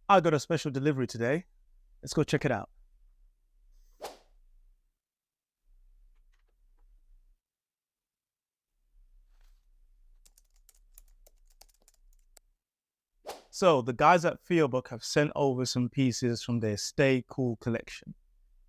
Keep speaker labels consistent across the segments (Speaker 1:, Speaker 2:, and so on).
Speaker 1: I got a special delivery today. Let's go check it out. So the guys at FIOBOC have sent over some pieces from their StayCool collection.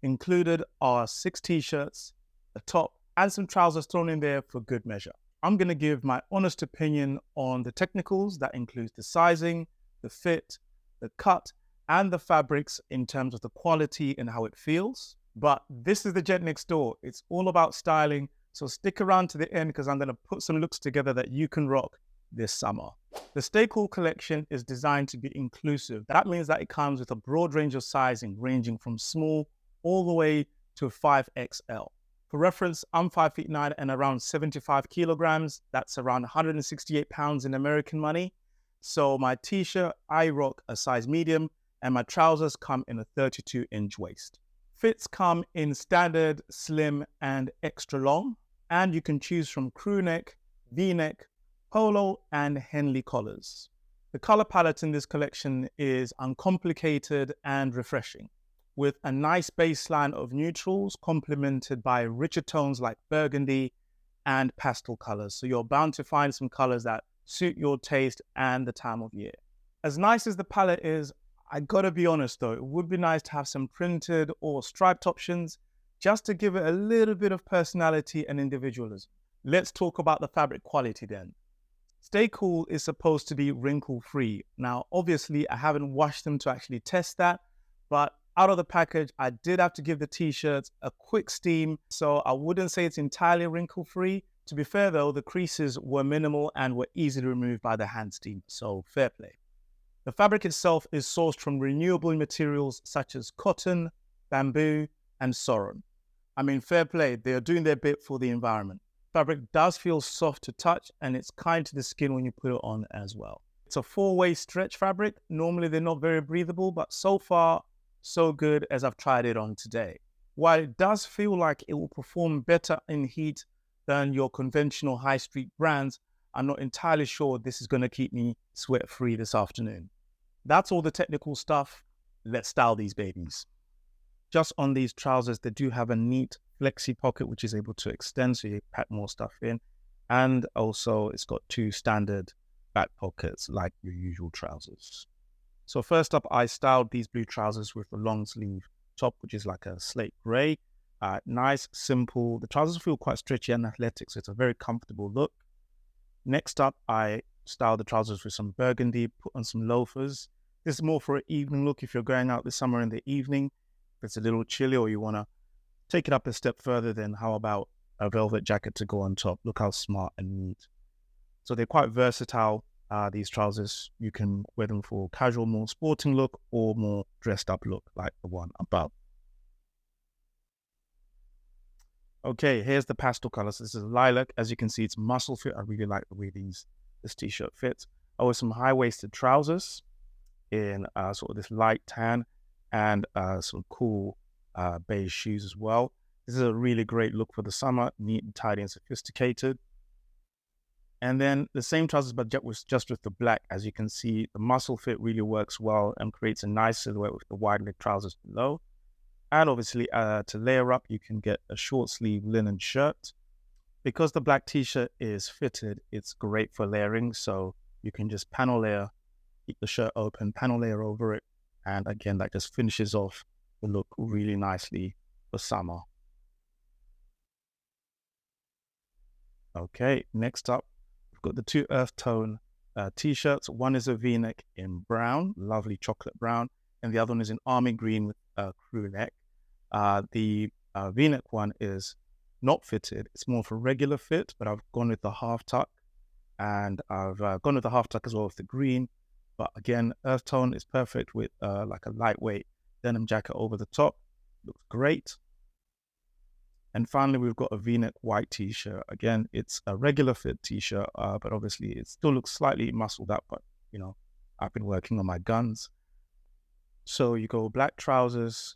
Speaker 1: Included are 6 t-shirts, a top, and some trousers thrown in there for good measure. I'm going to give my honest opinion on the technicals. That includes the sizing, the fit, the cut, and the fabrics in terms of the quality and how it feels. But this is the gent next door. It's all about styling. So stick around to the end because I'm going to put some looks together that you can rock this summer. The StayCool collection is designed to be inclusive. That means that it comes with a broad range of sizing, ranging from small all the way to 5XL. For reference, I'm 5'9" and around 75 kilograms. That's around 168 pounds in American money. So my t-shirt, I rock a size medium, and my trousers come in a 32-inch waist. Fits come in standard, slim, and extra long, and you can choose from crew neck, V-neck, polo, and Henley collars. The color palette in this collection is uncomplicated and refreshing, with a nice baseline of neutrals complemented by richer tones like burgundy and pastel colors. So you're bound to find some colors that suit your taste and the time of year. As nice as the palette is, I gotta be honest though, it would be nice to have some printed or striped options just to give it a little bit of personality and individualism. Let's talk about the fabric quality then. StayCool is supposed to be wrinkle-free. Now, obviously, I haven't washed them to actually test that, but out of the package, I did have to give the t-shirts a quick steam, so I wouldn't say it's entirely wrinkle-free. To be fair though, the creases were minimal and were easy to remove by the hand steam, so fair play. The fabric itself is sourced from renewable materials such as cotton, bamboo, and saron. I mean, fair play, they are doing their bit for the environment. Fabric does feel soft to touch and it's kind to the skin when you put it on as well. It's a 4-way stretch fabric. Normally they're not very breathable, but so far, so good as I've tried it on today. While it does feel like it will perform better in heat than your conventional high street brands, I'm not entirely sure this is going to keep me sweat free this afternoon. That's all the technical stuff. Let's style these babies. Just on these trousers, they do have a neat flexi pocket, which is able to extend so you pack more stuff in. And also it's got 2 standard back pockets like your usual trousers. So first up, I styled these blue trousers with a long sleeve top, which is like a slate gray. Nice, simple. The trousers feel quite stretchy and athletic, so it's a very comfortable look. Next up, I styled the trousers with some burgundy, put on some loafers. This is more for an evening look if you're going out this summer in the evening. If it's a little chilly or you want to take it up a step further, then how about a velvet jacket to go on top? Look how smart and neat. So they're quite versatile, these trousers. You can wear them for casual, more sporting look or more dressed up look like the one above. Okay, here's the pastel colors. This is lilac. As you can see, it's muscle fit. I really like the way this t-shirt fits. I wear some high-waisted trousers in sort of this light tan and some cool beige shoes as well. This is a really great look for the summer, neat and tidy and sophisticated. And then the same trousers, but just with the black. As you can see, the muscle fit really works well and creates a nice silhouette with the wide leg trousers below. And obviously, to layer up, you can get a short sleeve linen shirt. Because the black t-shirt is fitted, it's great for layering. So you can just panel layer, keep the shirt open, panel layer over it. And again, that just finishes off the look really nicely for summer. Okay, next up, we've got the 2 earth tone t-shirts. One is a V-neck in brown, lovely chocolate brown, and the other one is in army green with a crew neck. The V-neck one is not fitted. It's more for regular fit, but I've gone with the half tuck, and I've gone with the half tuck as well with the green. But again, earth tone is perfect with like a lightweight denim jacket over the top. Looks great. And finally, we've got a V-neck white t-shirt. Again, it's a regular fit t-shirt, but obviously it still looks slightly muscled up, but you know, I've been working on my guns. So you go black trousers,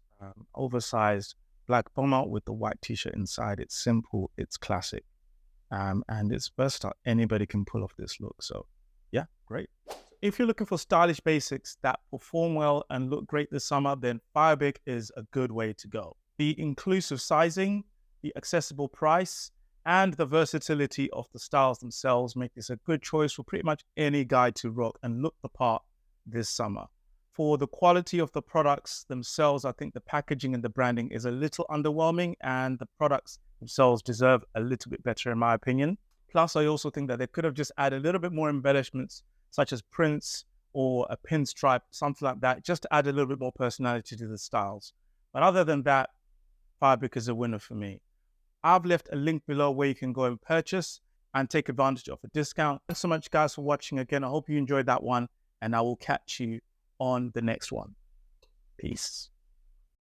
Speaker 1: oversized black bomber with the white t-shirt inside. It's simple, it's classic, and it's versatile. Anybody can pull off this look. So yeah, great. if you're looking for stylish basics that perform well and look great this summer, then FIOBOC is a good way to go. The inclusive sizing, the accessible price, and the versatility of the styles themselves make this a good choice for pretty much any guy to rock and look the part this summer. For the quality of the products themselves, I think the packaging and the branding is a little underwhelming, and the products themselves deserve a little bit better in my opinion. Plus, I also think that they could have just added a little bit more embellishments, such as prints or a pinstripe, something like that, just to add a little bit more personality to the styles. But other than that, FIOBOC is a winner for me. I've left a link below where you can go and purchase and take advantage of a discount. Thanks so much, guys, for watching again. I hope you enjoyed that one, and I will catch you on the next one. Peace.